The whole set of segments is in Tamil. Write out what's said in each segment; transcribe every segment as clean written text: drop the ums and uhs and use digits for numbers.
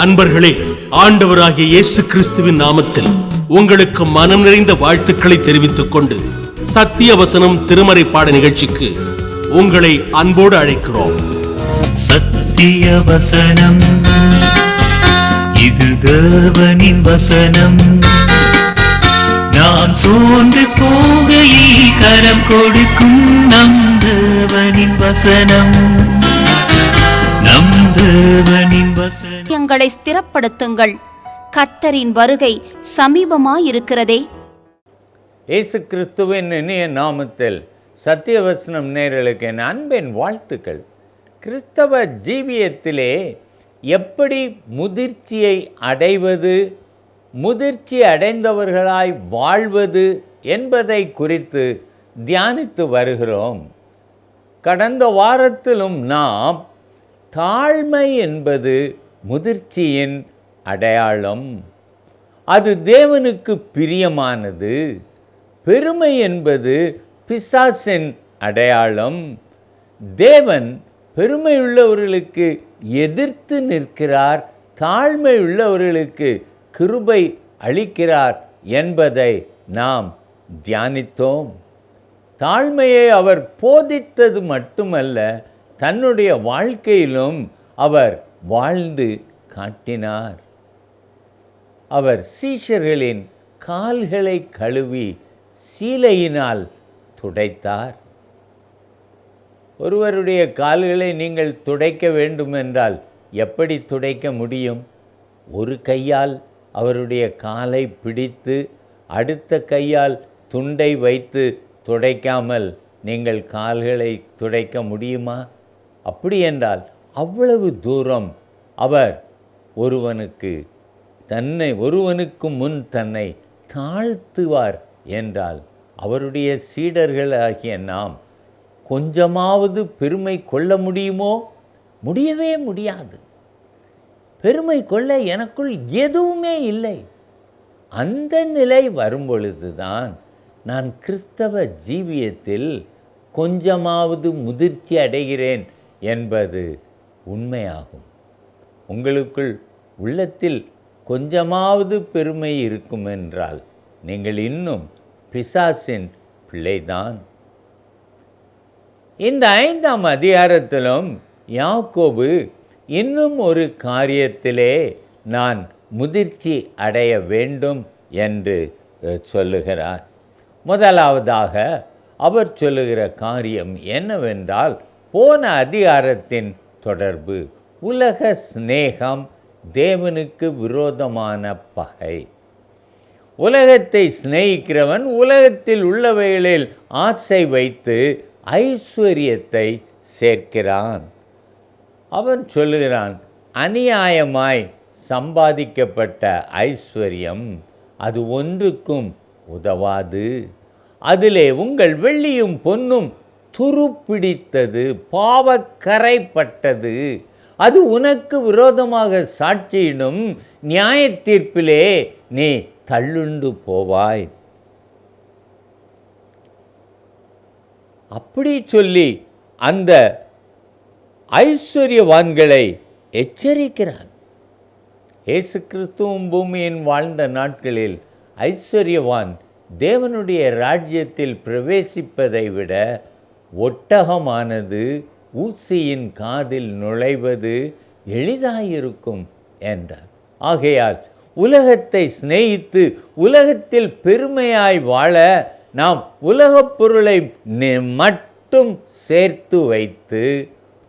அன்பர்களே, ஆண்டவராகிய இயேசு கிறிஸ்துவின் நாமத்தில் உங்களுக்கு மனம் நிறைந்த வாழ்த்துக்களை தெரிவித்துக் கொண்டு சத்திய வசனம் திருமறை பாட நிகழ்ச்சிக்கு உங்களை அன்போடு அழைக்கிறோம். சத்திய வசனம், இது தேவனின் வசனம். நாம் சோர்ந்து போகையில் கரம் கொடுக்கும் நம் தேவனின் வசனம். நம் தேவனின் வசனம். எங்களை ஸ்திரப்படுத்துங்கள், கர்த்தரின் வருகை சமீபமாயிருக்கிறதே. இயேசு கிறிஸ்துவின் இனிய நாமத்தில் சத்தியவசனம் நேயர்களுக்கு என் அன்பின் வாழ்த்துக்கள். கிறிஸ்தவ ஜீவியத்திலே எப்படி முதிர்ச்சியை அடைவது, முதிர்ச்சி அடைந்தவர்களாய் வாழ்வது என்பதை குறித்து தியானித்து வருகிறோம். கடந்த வாரத்திலும் நாம் தாழ்மை என்பது முதிர்ச்சியின் அடையாளம், அது தேவனுக்கு பிரியமானது. பெருமை என்பது பிசாசின் அடையாளம். தேவன் பெருமையுள்ளவர்களுக்கு எதிர்த்து நிற்கிறார், தாழ்மை உள்ளவர்களுக்கு கிருபை அளிக்கிறார் என்பதை நாம் தியானித்தோம். தாழ்மையை அவர் போதித்தது மட்டுமல்ல, தன்னுடைய வாழ்க்கையிலும் அவர் வாழ்ந்து காட்டினார். அவர் சீஷர்களின் கால்களை கழுவி சீலையினால் துடைத்தார். ஒருவருடைய கால்களை நீங்கள் துடைக்க வேண்டுமென்றால் எப்படி துடைக்க முடியும்? ஒரு கையால் அவருடைய காலை பிடித்து அடுத்த கையால் துண்டை வைத்து துடைக்காமல் நீங்கள் கால்களை துடைக்க முடியுமா? அப்படி என்றால் அவ்வளவு தூரம் அவர் ஒருவனுக்கு முன் தன்னை தாழ்த்துவார் என்றால், அவருடைய சீடர்களாகிய நாம் கொஞ்சமாவது பெருமை கொள்ள முடியுமோ? முடியவே முடியாது. பெருமை கொள்ள எனக்குள் எதுவுமே இல்லை. அந்த நிலை வரும்பொழுதுதான் நான் கிறிஸ்தவ ஜீவியத்தில் கொஞ்சமாவது முதிர்ச்சி அடைகிறேன் என்பது உண்மையாகும். உங்களுக்குள் உள்ளத்தில் கொஞ்சமாவது பெருமை இருக்கும் என்றால் நீங்கள் இன்னும் பிசாசின் பிள்ளைதான். இந்த 5ஆம் அதிகாரத்திலும் யாக்கோபு இன்னும் ஒரு காரியத்திலே நான் முதிர்ச்சி அடைய வேண்டும் என்று சொல்லுகிறார். முதலாவதாக அவர் சொல்லுகிற காரியம் என்னவென்றால், போன அதிகாரத்தின் தொடர்பு. உலக சிநேகம் தேவனுக்கு விரோதமான பகை. உலகத்தை சிநேகிக்கிறவன் உலகத்தில் உள்ளவைகளில் ஆசை வைத்து ஐஸ்வர்யத்தை சேர்க்கிறான். அவன் சொல்லுகிறான், அநியாயமாய் சம்பாதிக்கப்பட்ட ஐஸ்வர்யம் அது ஒன்றுக்கும் உதவாது. அதிலே உங்கள் வெள்ளியும் பொன்னும் துருப்பிடித்தது, பாவக்கரைப்பட்டது. அது உனக்கு விரோதமாக சாட்சியிடும், நியாய தீர்ப்பிலே நீ தள்ளுண்டு போவாய். அப்படி சொல்லி அந்த ஐஸ்வர்யவான்களை எச்சரிக்கிறான். இயேசு கிறிஸ்துவும் பூமியின் வாழ்ந்த நாட்களில் ஐஸ்வர்யவான் தேவனுடைய ராஜ்யத்தில் பிரவேசிப்பதை விட ஒட்டகமானது ஊசியின் காதில் நுழைவது எளிதாயிருக்கும் என்றார். ஆகையால் உலகத்தை சிநேகித்து உலகத்தில் பெருமையாய் வாழ நாம் உலகப் பொருளை மட்டும் சேர்த்து வைத்து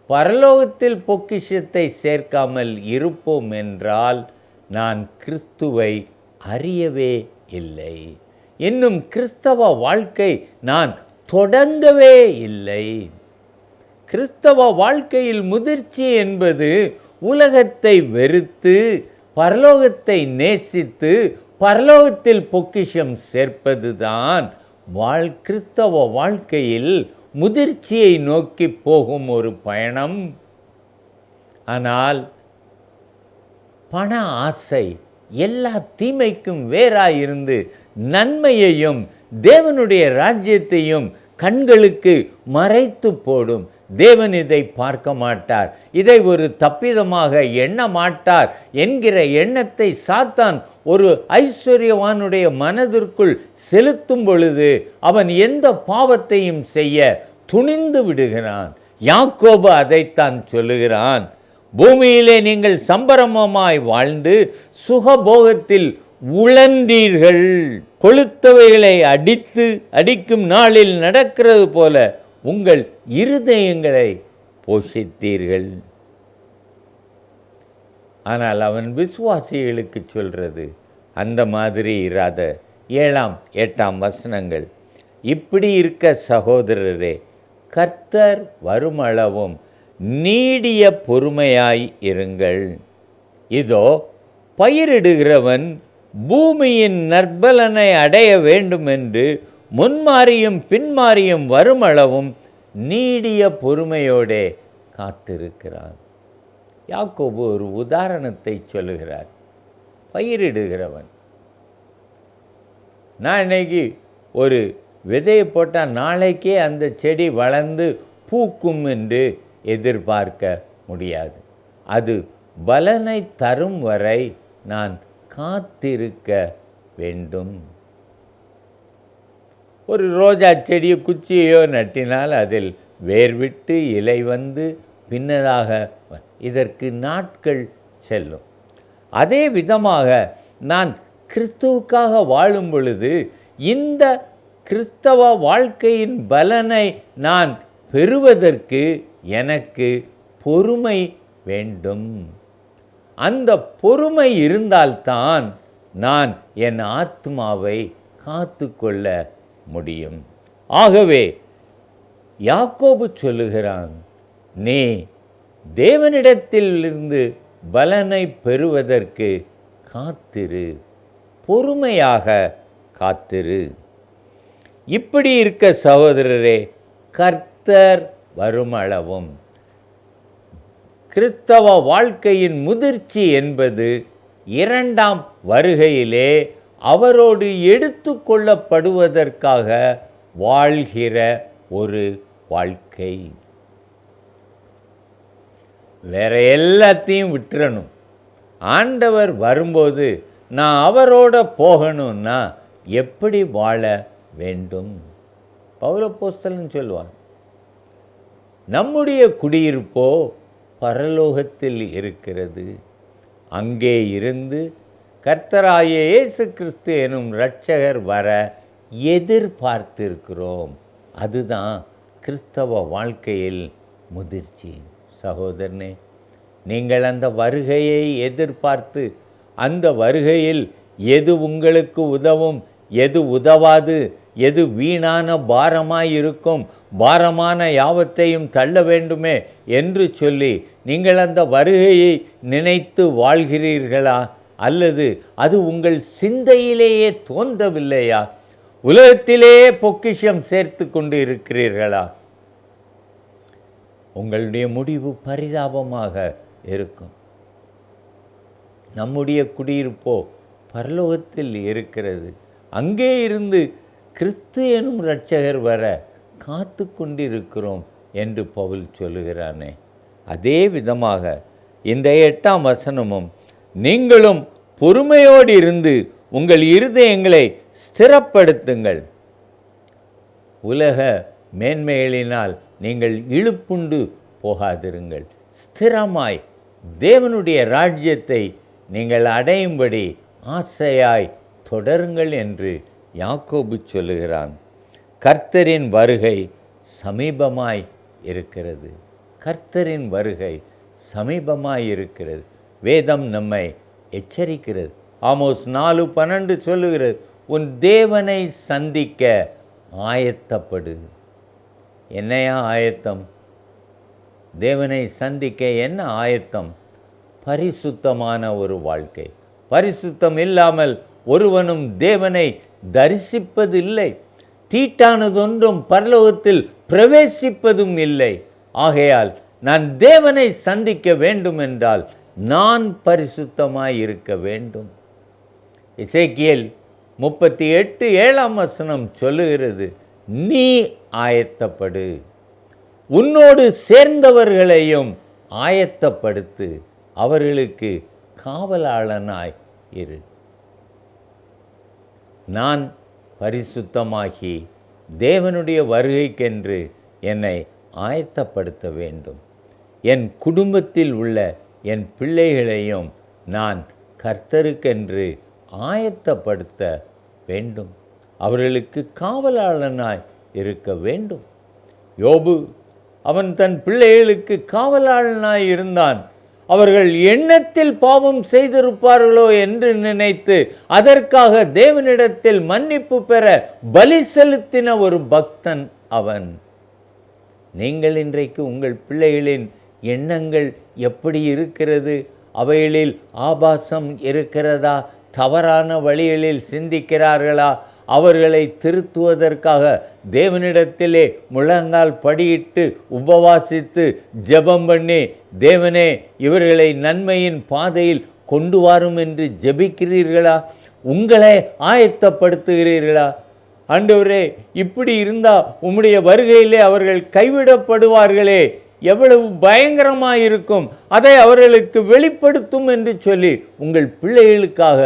பரலோகத்தில் பொக்கிஷத்தை சேர்க்காமல் இருப்போம் என்றால் நான் கிறிஸ்துவை அறியவே இல்லை, இன்னும் கிறிஸ்தவ வாழ்க்கை நான் தொடங்கவே இல்லை. கிறிஸ்தவ வாழ்க்கையில் முதிர்ச்சி என்பது உலகத்தை வெறுத்து பரலோகத்தை நேசித்து பரலோகத்தில் பொக்கிஷம் சேர்ப்பதுதான் கிறிஸ்தவ வாழ்க்கையில் முதிர்ச்சியை நோக்கி போகும் ஒரு பயணம். ஆனால் பண ஆசை எல்லா தீமைக்கும் வேறாயிருந்து நன்மையையும் தேவனுடைய ராஜ்யத்தையும் கண்களுக்கு மறைத்து போடும். தேவன் இதை பார்க்க மாட்டார், இதை ஒரு தப்பிதமாக எண்ண மாட்டார் என்கிற எண்ணத்தை சாத்தான் ஒரு ஐஸ்வர்யவானுடைய மனதிற்குள் செலுத்தும் பொழுது அவன் எந்த பாவத்தையும் செய்ய துணிந்து விடுகிறான். யாக்கோபு அதைத்தான் சொல்லுகிறான். பூமியிலே நீங்கள் சம்பரமமாய் வாழ்ந்து சுகபோகத்தில் உழந்தீர்கள், கொளுத்தவைகளை அடிக்கும் நாளில் நடக்கிறது போல உங்கள் இருதயங்களை போஷித்தீர்கள். ஆனால் அவன் விசுவாசிகளுக்கு சொல்றது அந்த மாதிரி இராத 7, 8 வசனங்கள். இப்படி இருக்க சகோதரரே, கர்த்தர் வருமளவும் நீடிய பொறுமையாய் இருங்கள். இதோ பயிரிடுகிறவன் பூமியின் நற்பலனை அடைய வேண்டும் என்று முன்மாறியும் பின்மாறியும் வருமளவும் நீடிய பொறுமையோடே காத்திருக்கிறான். யாக்கோபு ஒரு உதாரணத்தை சொல்லுகிறார். பயிரிடுகிறவன், நான் இன்னைக்கு ஒரு விதையை போட்டால் நாளைக்கே அந்த செடி வளர்ந்து பூக்கும் என்று எதிர்பார்க்க முடியாது. அது பலனை தரும் வரை நான் காத்திருக்க வேண்டும். ஒரு ரோஜா செடியோ குச்சியோ நட்டினால் அதில் வேர்விட்டு இலை வந்து பின்னதாக இதற்கு நாட்கள் செல்லும். அதே விதமாக நான் கிறிஸ்துவுக்காக வாழும் பொழுது இந்த கிறிஸ்தவ வாழ்க்கையின் பலனை நான் பெறுவதற்கு எனக்கு பொறுமை வேண்டும். அந்த பொறுமை இருந்தால்தான் நான் என் ஆத்மாவை காத்து கொள்ள முடியும். ஆகவே யாக்கோபு சொல்லுகிறான், நீ தேவனிடத்திலிருந்து பலனை பெறுவதற்கு காத்திரு, பொறுமையாக காத்திரு. இப்படி இருக்க சகோதரரே, கர்த்தர் வருமளவும், கிறிஸ்தவ வாழ்க்கையின் முதிர்ச்சி என்பது 2ஆம் வருகையிலே அவரோடு எடுத்து கொள்ளப்படுவதற்காக வாழ்கிற ஒரு வாழ்க்கை. வேற எல்லாத்தையும் விட்டுறணும். ஆண்டவர் வரும்போது நான் அவரோட போகணும்னா எப்படி வாழ வேண்டும்? பவுலப்போஸ்தலன் சொல்வான், நம்முடைய குடியிருப்போ பரலோகத்தில் இருக்கிறது, அங்கே இருந்து கர்த்தராகிய இயேசு கிறிஸ்து எனும் இரட்சகர் வர எதிர்பார்த்திருக்கிறோம். அதுதான் கிறிஸ்தவ வாழ்க்கையில் முதிர்ச்சி. சகோதரனே, நீங்கள் அந்த வருகையை எதிர்பார்த்து அந்த வருகையில் எது உங்களுக்கு உதவும், எது உதவாது, எது வீணான பாரமாயிருக்கும், பாரமான யாவத்தையும் தள்ள வேண்டுமே என்று சொல்லி நீங்கள் அந்த வருகையை நினைத்து வாழ்கிறீர்களா? அல்லது அது உங்கள் சிந்தையிலேயே தோன்றவில்லையா? உலகத்திலேயே பொக்கிஷம் சேர்த்து கொண்டு இருக்கிறீர்களா? உங்களுடைய முடிவு பரிதாபமாக இருக்கும். நம்முடைய குடியிருப்போ பரலோகத்தில் இருக்கிறது, அங்கே இருந்து கிறிஸ்து எனும் இரட்சகர் வர காத்து கொண்டிருக்கிறோம் என்று பவுல் சொல்லுகிறானே. அதே விதமாக இந்த 8ஆம் வசனமும், நீங்களும் பொறுமையோடு இருந்து உங்கள் இருதயங்களை ஸ்திரப்படுத்துங்கள். உலக மேன்மைகளினால் நீங்கள் இழுப்புண்டு போகாதிருங்கள். ஸ்திரமாய் தேவனுடைய ராஜ்யத்தை நீங்கள் அடையும்படி ஆசையாய் தொடருங்கள் என்று யாக்கோபு சொல்லுகிறான். கர்த்தரின் வருகை சமீபமாய் இருக்கிறது. கர்த்தரின் வருகை சமீபமாய் இருக்கிறது. வேதம் நம்மை எச்சரிக்கிறது. ஆமோஸ் 4:12 சொல்லுகிறது, உன் தேவனை சந்திக்க ஆயத்தப்படு. என்னையா ஆயத்தம்? தேவனை சந்திக்க என்ன ஆயத்தம்? பரிசுத்தமான ஒரு வாழ்க்கை. பரிசுத்தம் இல்லாமல் ஒருவனும் தேவனை தரிசிப்பதில்லை. தீட்டானதொன்றும் பரலோகத்தில் பிரவேசிப்பதும் இல்லை. ஆகையால் நான் தேவனை சந்திக்க வேண்டும் என்றால் நான் பரிசுத்தமாய் இருக்க வேண்டும். எசேக்கியேல் 38:7 சொல்லுகிறது, நீ ஆயத்தப்படு. உன்னோடு சேர்ந்தவர்களையும் ஆயத்தப்படுத்து, அவர்களுக்கு காவலாளனாய் இரு. நான் பரிசுத்தமாகி தேவனுடைய வருகைக்கென்று என்னை ஆயத்தப்படுத்த வேண்டும். என் குடும்பத்தில் உள்ள என் பிள்ளைகளையும் நான் கர்த்தருக்கென்று ஆயத்தப்படுத்த வேண்டும். அவர்களுக்கு காவலாளனாய் இருக்க வேண்டும். யோபு அவன் தன் பிள்ளைகளுக்கு காவலாளனாய் இருந்தான். அவர்கள் எண்ணத்தில் பாவம் செய்திருப்பார்களோ என்று நினைத்து அதற்காக தேவனிடத்தில் மன்னிப்பு பெற பலி செலுத்தின ஒரு பக்தன் அவன். நீங்கள் இன்றைக்கு உங்கள் பிள்ளைகளின் எண்ணங்கள் எப்படி இருக்கிறது? அவைகளில் ஆபாசம் இருக்கிறதா? தவறான வழிகளில் சிந்திக்கிறார்களா? அவர்களை திருத்துவதற்காக தேவனிடத்திலே முழங்கால் படியிட்டு உபவாசித்து ஜெபம் பண்ணி, தேவனே இவர்களை நன்மையின் பாதையில் கொண்டு வாரும் என்று ஜெபிக்கிறீர்களா? உங்களை ஆயத்தப்படுத்துகிறீர்களா? ஆண்டவரே, இப்படி இருந்தா உம்முடைய வருகையிலே அவர்கள் கைவிடப்படுவார்களே, எவ்வளவு பயங்கரமாயிருக்கும், அதை அவர்களுக்கு வெளிப்படுத்தும் என்று சொல்லி உங்கள் பிள்ளைகளுக்காக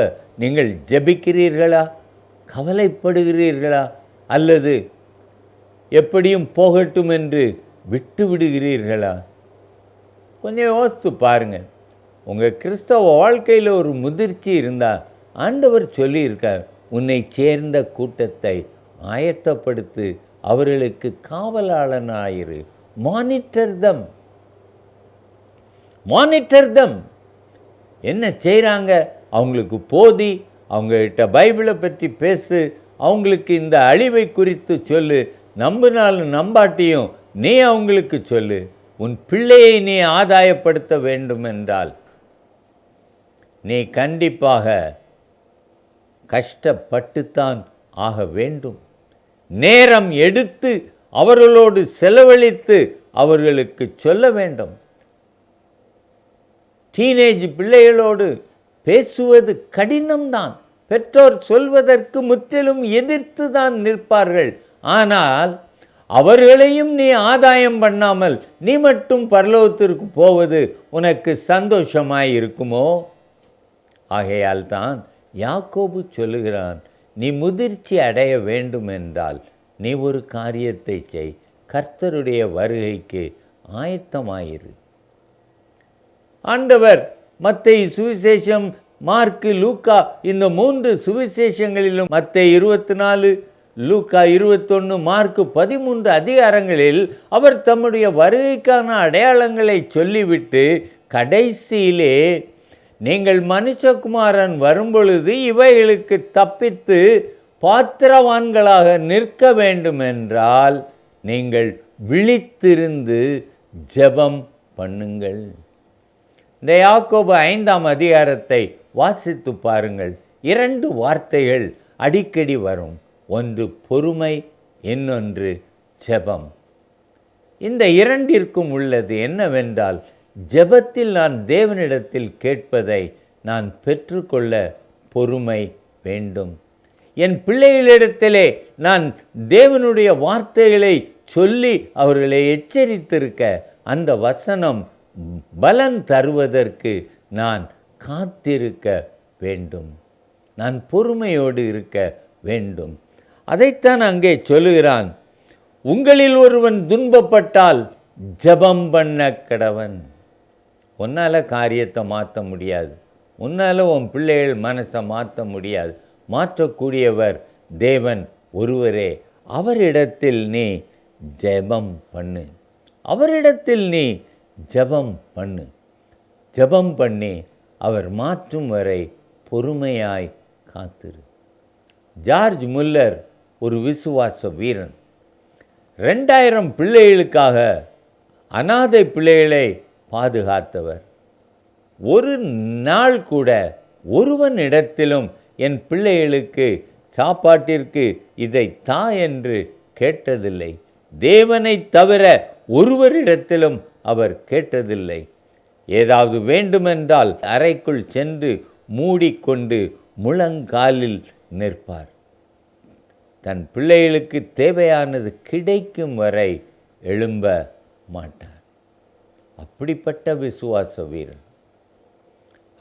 நீங்கள் ஜெபிக்கிறீர்களா? கவலைப்படுகிறீர்களா? அல்லது எப்படியும் போகட்டும் என்று விட்டு விடுகிறீர்களா? கொஞ்சம் யோசித்து பாருங்கள். உங்கள் கிறிஸ்தவ வாழ்க்கையில் ஒரு முதிர்ச்சி இருந்தால் ஆண்டவர் சொல்லியிருக்கார், உன்னை சேர்ந்த கூட்டத்தை ஆயத்தப்படுத்து, அவர்களுக்கு காவலாளனாயிரு. மானிட்டர் தம். என்ன செய்கிறாங்க அவங்களுக்கு போதி, அவங்ககிட்ட பைபிளை பற்றி பேசு, அவங்களுக்கு இந்த அழிவை குறித்து சொல்லு. நம்பினாலும் நம்பாட்டியும் நீ அவங்களுக்கு சொல்லு. உன் பிள்ளையை நீ ஆதாயப்படுத்த வேண்டும் என்றால் நீ கண்டிப்பாக கஷ்டப்பட்டுத்தான் ஆக வேண்டும். நேரம் எடுத்து அவர்களோடு செலவழித்து அவர்களுக்கு சொல்ல வேண்டும். டீனேஜ் பிள்ளைகளோடு பேசுவது கடினம்தான். பெற்றோர் சொல்வதற்கு முற்றிலும் எதிர்த்து தான் நிற்பார்கள். ஆனால் அவர்களையும் நீ ஆதாயம் பண்ணாமல் நீ மட்டும் பரலோகத்திற்கு போவது உனக்கு சந்தோஷமாய் இருக்குமோ? ஆகையால் தான் யாக்கோபு சொல்லுகிறான், நீ முதிர்ச்சி அடைய வேண்டும் என்றால் நீ ஒரு காரியத்தை செய், கர்த்தருடைய வருகைக்கு ஆயத்தமாயிரு. ஆண்டவர் மத்தேயு சுவிசேஷம், மார்க்கு, லூக்கா, இந்த 3 சுவிசேஷங்களிலும் மத்தேயு 24, லூக்கா 21, மார்க்கு 13 அதிகாரங்களில் அவர் தம்முடைய வருகைக்கான அடையாளங்களை சொல்லிவிட்டு கடைசியிலே நீங்கள் மனுஷகுமாரன் வரும்பொழுது இவைகளுக்கு தப்பித்து பாத்திரவான்களாக நிற்க வேண்டும் என்றால் நீங்கள் விழித்திருந்து ஜெபம் பண்ணுங்கள். இந்த யாக்கோபு 5ஆம் அதிகாரத்தை வாசித்து பாருங்கள். 2 வார்த்தைகள் அடிக்கடி வரும். ஒன்று பொறுமை, இன்னொன்று ஜெபம். இந்த 2ற்கும் உள்ளது என்னவென்றால், ஜெபத்தில் நான் தேவனிடத்தில் கேட்பதை நான் பெற்றுக்கொள்ள பொறுமை வேண்டும். என் பிள்ளைகளிடத்திலே நான் தேவனுடைய வார்த்தைகளை சொல்லி அவர்களை எச்சரித்திருக்க அந்த வசனம் பலன் தருவதற்கு நான் காத்திருக்க வேண்டும். நான் பொறுமையோடு இருக்க வேண்டும். அதைத்தான் அங்கே சொல்லுகிறான். உங்களில் ஒருவன் துன்பப்பட்டால் ஜெபம் பண்ண கடவன். உன்னால் காரியத்தை மாற்ற முடியாது. உன்னால் உன் பிள்ளைகள் மனசை மாற்ற முடியாது. மாற்றக்கூடியவர் தேவன் ஒருவரே. அவரிடத்தில் நீ ஜெபம் பண்ணு. அவரிடத்தில் நீ ஜெபம் பண்ணு. ஜெபம் பண்ணி அவர் மாற்றும் வரை பொறுமையாய் காத்திரு. ஜார்ஜ் முல்லர் ஒரு விசுவாச வீரன். 2000 பிள்ளைகளுக்காக அனாதை பிள்ளைகளை பாதுகாத்தவர். ஒரு நாள் கூட ஒருவன் இடத்திலும் என் பிள்ளைகளுக்கு சாப்பாட்டிற்கு இதை தா என்று கேட்டதில்லை. தேவனை தவிர ஒருவரிடத்திலும் அவர் கேட்டதில்லை. ஏதாவது வேண்டுமென்றால் அறைக்குள் சென்று மூடிக்கொண்டு முழங்காலில் நிற்பார். தன் பிள்ளைகளுக்கு தேவையானது கிடைக்கும் வரை எழும்ப மாட்டார். அப்படிப்பட்ட விசுவாச வீரன்.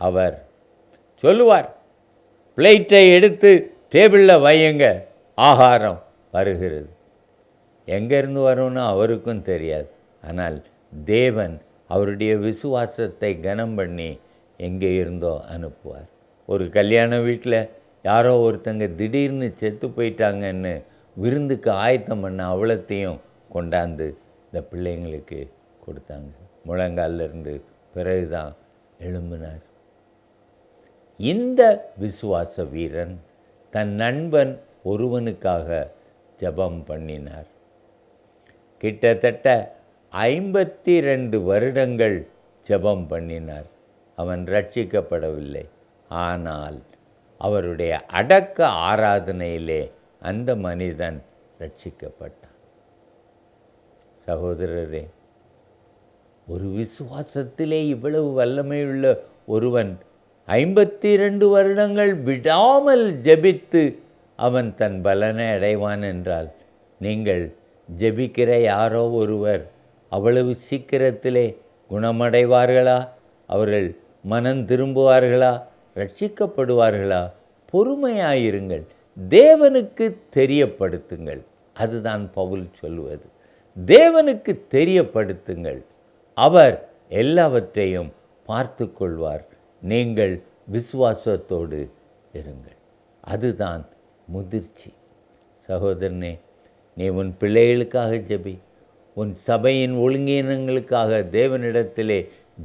அவர் சொல்லுவார், பிளேட்டை எடுத்து டேபிளில் வையுங்க, ஆகாரம் வருகிறது. எங்கேருந்து வரும்னு அவருக்கும் தெரியாது. ஆனால் தேவன் அவருடைய விசுவாசத்தை கனம் பண்ணி எங்கே இருந்தோ அனுப்புவார். ஒரு கல்யாண வீட்டில் யாரோ ஒருத்தங்க திடீர்னு செத்து போயிட்டாங்கன்னு விருந்துக்கு ஆயத்தம் பண்ண அவ்வளத்தையும் கொண்டாந்து இந்த பிள்ளைங்களுக்கு கொடுத்தாங்க. முழங்காலிருந்து பிறகுதான் எழும்பினார். இந்த விசுவாச வீரன் தன் நண்பன் ஒருவனுக்காக ஜெபம் பண்ணினார். கிட்டத்தட்ட 52 வருடங்கள் ஜெபம் பண்ணினார். அவன் ரட்சிக்கப்படவில்லை. ஆனால் அவருடைய அடக்க ஆராதனையிலே அந்த மனிதன் ரட்சிக்கப்பட்டான். சகோதரரே, ஒரு விசுவாசத்திலே இவ்வளவு வல்லமையுள்ள ஒருவன் 52 வருடங்கள் விடாமல் ஜெபித்து அவன் தன் பலனை அடைவான் என்றால், நீங்கள் ஜெபிக்கிற யாரோ ஒருவர் அவ்வளவு சீக்கிரத்திலே குணமடைவார்களா? அவர்கள் மனம் திரும்புவார்களா? ரட்சிக்கப்படுவார்களா? பொறுமையாயிருங்கள், தேவனுக்கு தெரியப்படுத்துங்கள். அதுதான் பவுல் சொல்லுவது. தேவனுக்கு தெரியப்படுத்துங்கள், அவர் எல்லாவற்றையும் பார்த்து கொள்வார். நீங்கள் விசுவாசத்தோடு இருங்கள். அதுதான் முதிர்ச்சி. சகோதரனே, நீ உன் பிள்ளைகளுக்காக ஜெபி, உன் சபையின் ஒழுங்கீனங்களுக்காக தேவனிடத்திலே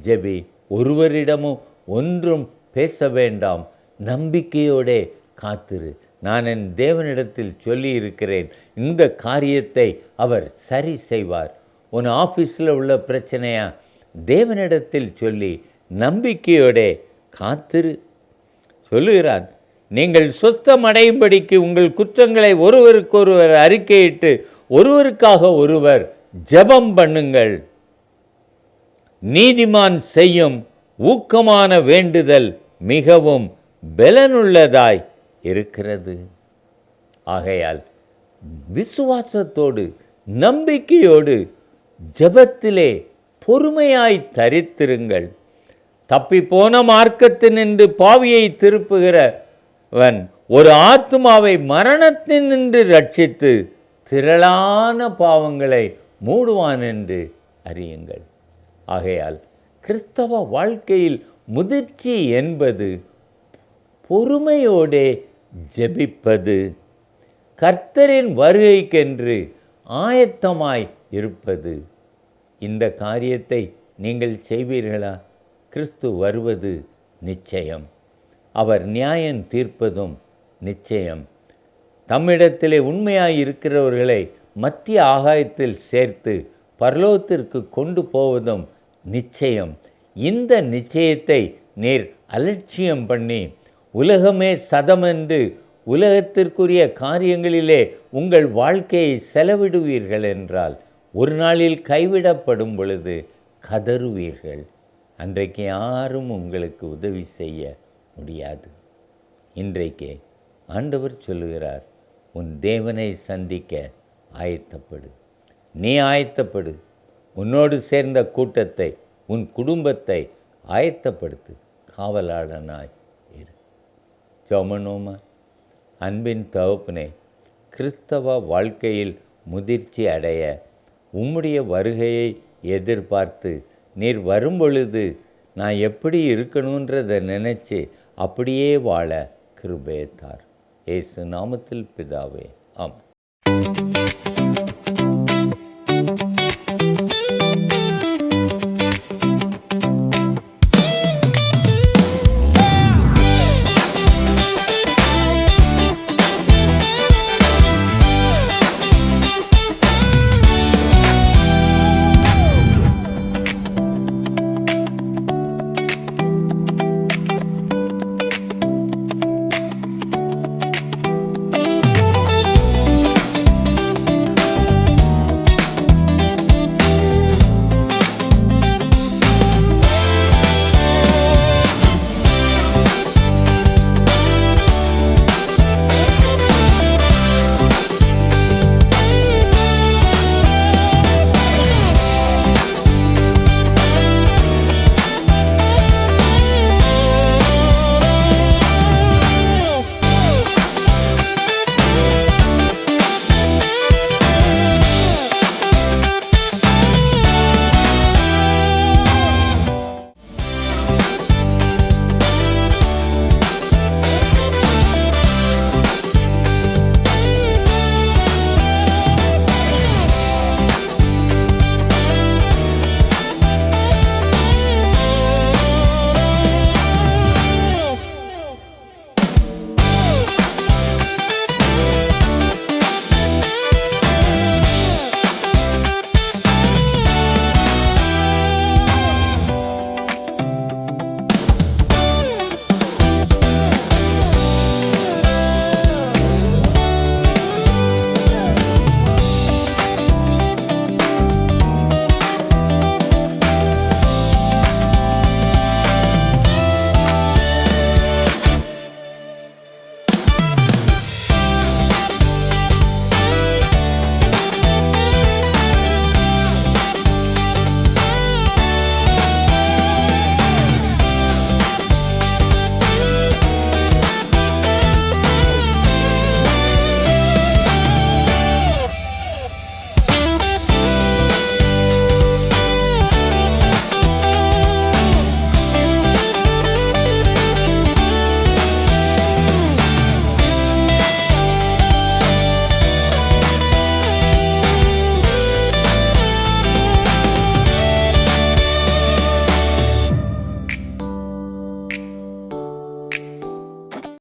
ஜெபி. ஒருவரிடமும் ஒன்றும் பேச வேண்டாம், நம்பிக்கையோடே காத்திரு. நான் என் தேவனிடத்தில் சொல்லி இருக்கிறேன், இந்த காரியத்தை அவர் சரி செய்வார். உன் ஆஃபீஸில் உள்ள பிரச்சனையா, தேவனிடத்தில் சொல்லி நம்பிக்கையோடே காத்திரு. சொல்லுகிறான், நீங்கள் சொஸ்தம் அடையும்படிக்கு உங்கள் குற்றங்களை ஒருவருக்கொருவர் அறிக்கையிட்டு ஒருவருக்காக ஒருவர் ஜெபம் பண்ணுங்கள். நீதிமான் செய்யும் ஊக்கமான வேண்டுதல் மிகவும் பலனுள்ளதாய் இருக்கிறது. ஆகையால் விசுவாசத்தோடு நம்பிக்கையோடு ஜெபத்திலே பொறுமையாய் தரித்திருங்கள். தப்பிப்போன மார்க்கத்தினின்று பாவியை திருப்புகிறவன் ஒரு ஆத்துமாவை மரணத்தினின்று ரட்சித்து திரளான பாவங்களை மூடுவான் என்று அறியுங்கள். ஆகையால் கிறிஸ்தவ வாழ்க்கையில் முதிர்ச்சி என்பது பொறுமையோடே ஜெபிப்பது, கர்த்தரின் வருகைக்கென்று ஆயத்தமாய் இருப்பது. இந்த காரியத்தை நீங்கள் செய்வீர்களா? கிறிஸ்து வருவது நிச்சயம், அவர் நியாயம் தீர்ப்பதும் நிச்சயம். தம்மிடத்திலே உண்மையாய் இருக்கிறவர்களை மத்திய ஆகாயத்தில் சேர்த்து பரலோகத்திற்கு கொண்டு போவதும் நிச்சயம். இந்த நிச்சயத்தை நீர் அலட்சியம் பண்ணி உலகமே சதமென்று உலகத்திற்குரிய காரியங்களிலே உங்கள் வாழ்க்கையை செலவிடுவீர்கள் என்றால், ஒரு நாளில் கைவிடப்படும் பொழுது கதறுவீர்கள். அன்றைக்கு யாரும் உங்களுக்கு உதவி செய்ய முடியாது. இன்றைக்கே ஆண்டவர் சொல்லுகிறார், உன் தேவனை சந்திக்க ஆயத்தப்படு. நீ ஆயத்தப்படு. உன்னோடு சேர்ந்த கூட்டத்தை, உன் குடும்பத்தை ஆயத்தப்படுத்து. காவலாளனாய் இரு. ஜெபமனோமா. அன்பின் தகப்பனே, கிறிஸ்தவ வாழ்க்கையில் முதிர்ச்சி அடைய உம்முடைய வருகையை எதிர்பார்த்து நீர் வரும்பொழுது நான் எப்படி இருக்கணுன்றதை நினச்சி அப்படியே வாழ கிருபையை தார். இயேசு நாமத்தில் பிதாவே, ஆமென்.